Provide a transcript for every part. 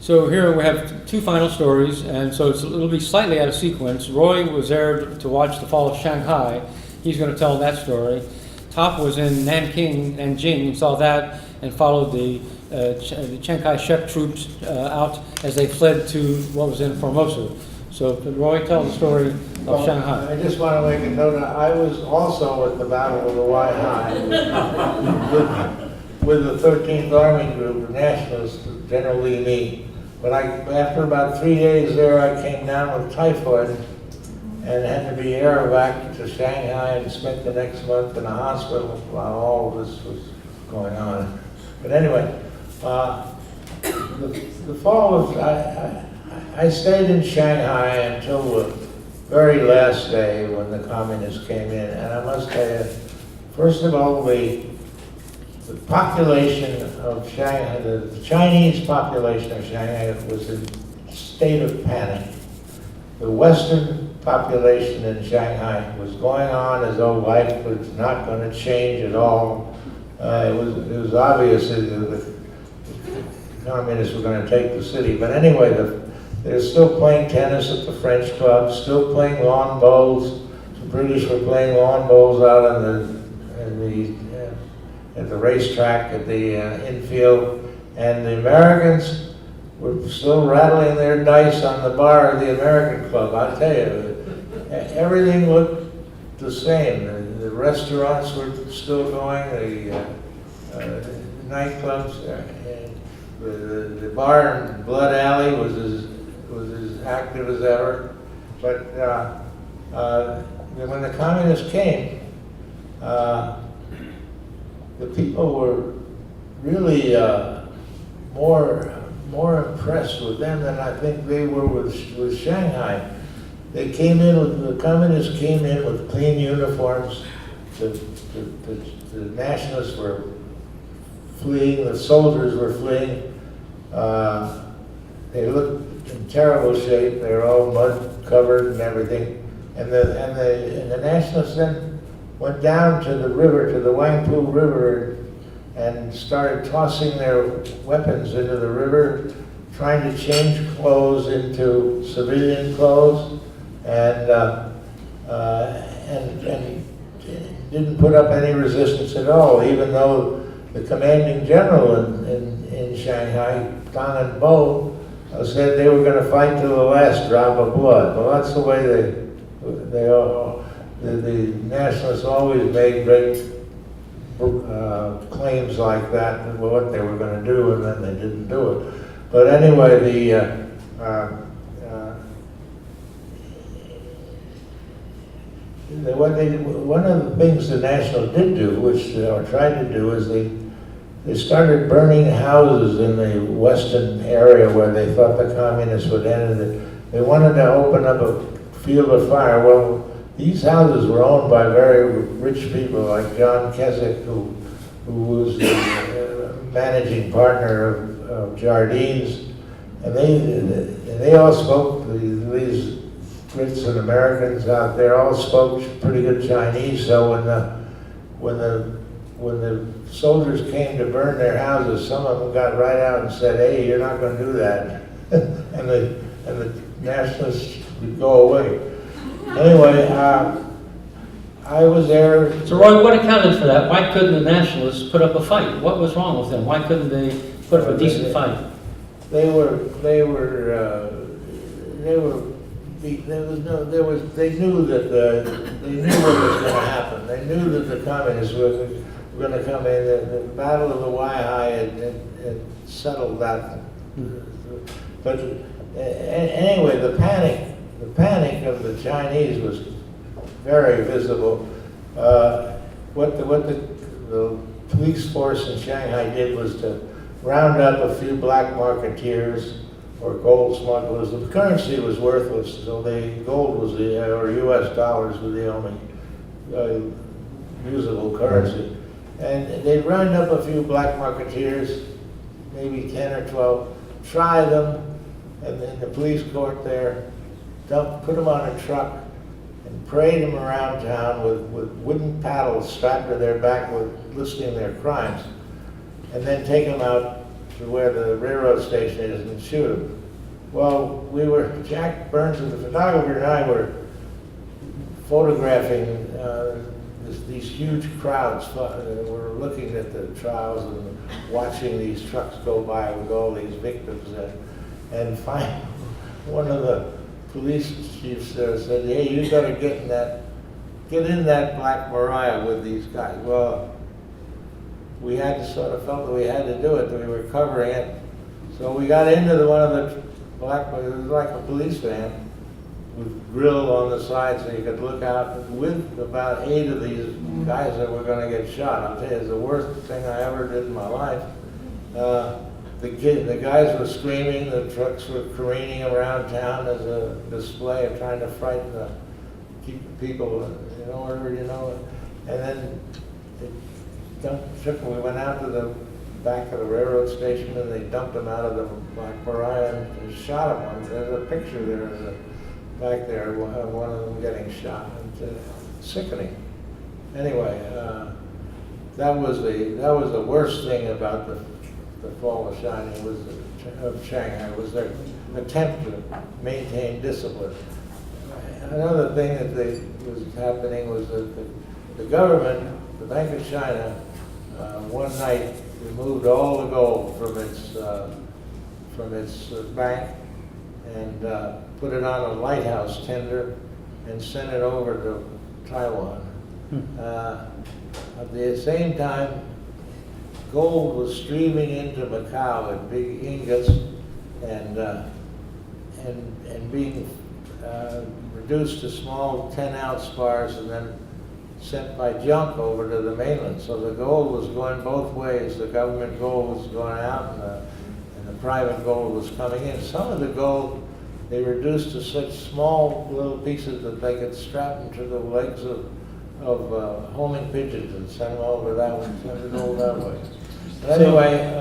So here we have two final stories, and so it'll be slightly out of sequence. Roy was there to watch the fall of Shanghai. He's going to tell that story. Top was in Nanking, Nanjing, and saw that, and followed the Chiang Kai-shek troops out as they fled to what was in Formosa. So Roy, tell the story of Shanghai. I just want to make a note. I was also at the Battle of the Wai with the 13th Army Group, the Nationalists, General Lee Mee. But after about 3 days there, I came down with typhoid and had to be air evac to Shanghai and spent the next month in a hospital while all of this was going on. But anyway, the fall of, I stayed in Shanghai until the very last day when the communists came in. And I must tell you, first of all, the population of Shanghai, the Chinese population of Shanghai was in a state of panic. The Western population in Shanghai was going on as though life was not going to change at all. It was obvious that the communists were going to take the city. But anyway, they're still playing tennis at the French club, still playing lawn bowls. The British were playing lawn bowls out at the racetrack, at the infield, and the Americans were still rattling their dice on the bar of the American club. I tell you, everything looked the same. The restaurants were still going, the nightclubs, the bar in Blood Alley was as active as ever. But when the communists came, the people were really more impressed with them than I think they were with Shanghai. The communists came in with clean uniforms. The nationalists were fleeing, the soldiers were fleeing. They looked in terrible shape. They were all mud covered and everything. And the nationalists then went down to the river, to the Wangpu River, and started tossing their weapons into the river, trying to change clothes into civilian clothes, and didn't put up any resistance at all, even though the commanding general in Shanghai, Tan and Bo, said they were going to fight to the last drop of blood. Well, that's the way the nationalists always made great claims like that, what they were going to do, and then they didn't do it. But anyway, one of the things the Nationals did do, which or tried to do, is they started burning houses in the western area where they thought the communists would enter. They wanted to open up a field of fire. Well, these houses were owned by very rich people like John Keswick, who was the managing partner of Jardines, and they all spoke, these Brits and Americans out there all spoke pretty good Chinese. So when the soldiers came to burn their houses, some of them got right out and said, "Hey, you're not going to do that," and the nationalists would go away. Anyway, I was there. So Roy, what accounted for that? Why couldn't the nationalists put up a fight? What was wrong with them? Why couldn't they put up a decent fight? They knew what was going to happen. They knew that the communists were going to come in. The Battle of the Wai had settled that. But anyway, the panic of the Chinese was very visible. What the police force in Shanghai did was to round up a few black marketeers or gold smugglers. The currency was worthless, so gold was or U.S. dollars were the only usable currency. And they'd round up a few black marketeers, maybe 10 or 12, try them, and in the police court there, put them on a truck, and parade them around town with wooden paddles strapped to their back listing their crimes, and then take them out to where the railroad station is and shoot them. Well, Jack Burns, the photographer, and I were photographing these huge crowds. We're looking at the trials and watching these trucks go by with all these victims. And finally, one of the police chiefs there said, "Hey, you got to get in that Black Maria with these guys." Well, we had to sort of felt that we had to do it, that we were covering it. So we got into one of the it was like a police van with grill on the side so you could look out with about 8 of these guys that were going to get shot. I'll tell you, it's the worst thing I ever did in my life. The guys were screaming, the trucks were careening around town as a display of trying to frighten keep the people in order, And then we went out to the back of the railroad station and they dumped them out of the Black Maria and shot them. There's a picture there back there, one of them getting shot. Sickening. Anyway, that was the worst thing about the fall of Shanghai was their attempt to maintain discipline. Another thing that was happening was that the government, the Bank of China, one night removed all the gold from its bank and put it on a lighthouse tender and sent it over to Taiwan. At the same time, gold was streaming into Macau in big ingots and being reduced to small 10-ounce bars and then sent by junk over to the mainland. So the gold was going both ways. The government gold was going out and the private gold was coming in. Some of the gold they reduced to such small little pieces that they could strap them to the legs of homing pigeons and send them over that way, send it over that way. But anyway,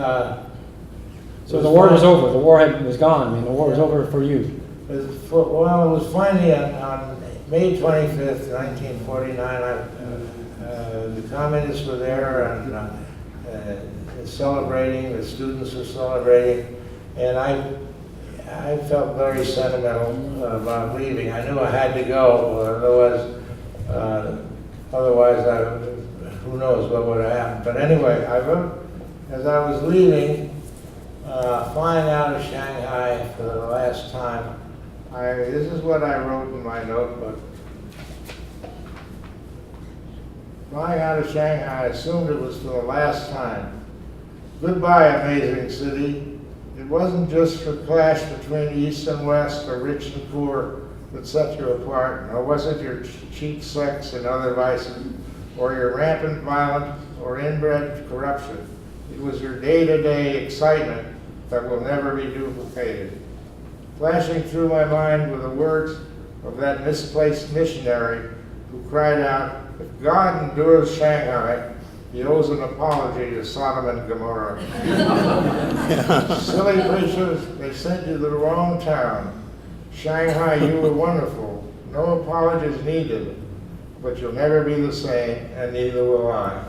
so the war was over. The war was gone. I mean, the war was over for you. Well, it was finally on May 25th, 1949. The communists were there and celebrating. The students were celebrating, and I felt very sentimental about leaving. I knew I had to go, otherwise, who knows what would have happened. But anyway, I wrote as I was leaving, flying out of Shanghai for the last time. This is what I wrote in my notebook. Flying out of Shanghai, I assumed it was for the last time. Goodbye, amazing city. It wasn't just the clash between East and West or rich and poor that set you apart, nor was it your cheap sex and other vices, or your rampant violence or inbred corruption. It was your day-to-day excitement that will never be duplicated. Flashing through my mind were the words of that misplaced missionary who cried out, "If God endures Shanghai, he owes an apology to Sodom and Gomorrah." Silly preachers, they sent you to the wrong town. Shanghai, you were wonderful. No apologies needed. But you'll never be the same, and neither will I.